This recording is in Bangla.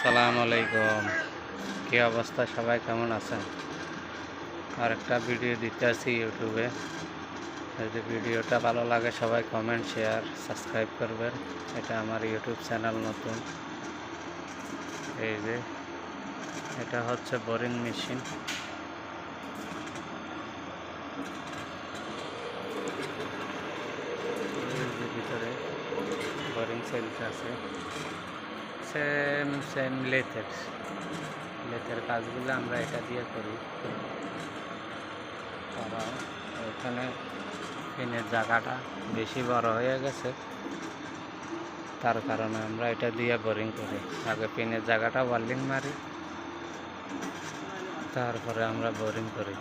আসসালামু আলাইকুম। কি অবস্থা, সবাই কেমন আছেন? আরেকটা ভিডিও দিতে আসি ইউটিউবে। যদি ভিডিওটা ভালো লাগে সবাই কমেন্ট, শেয়ার, সাবস্ক্রাইব করবেন। এটা আমার ইউটিউব চ্যানেল নতুন। এই যে এটা হচ্ছে বোরিং মেশিন। ভিতরে বোরিং চলতে আছে। সেম লেথের কাজগুলো আমরা এটা দিয়ে করি। তারা ওখানে পিনের জায়গাটা বেশি বড় হয়ে গেছে, তার কারণে আমরা এটা দিয়ে বোরিং করি। আগে পিনের জায়গাটা ওয়েল্ডিং মারি, তারপরে আমরা বোরিং করি।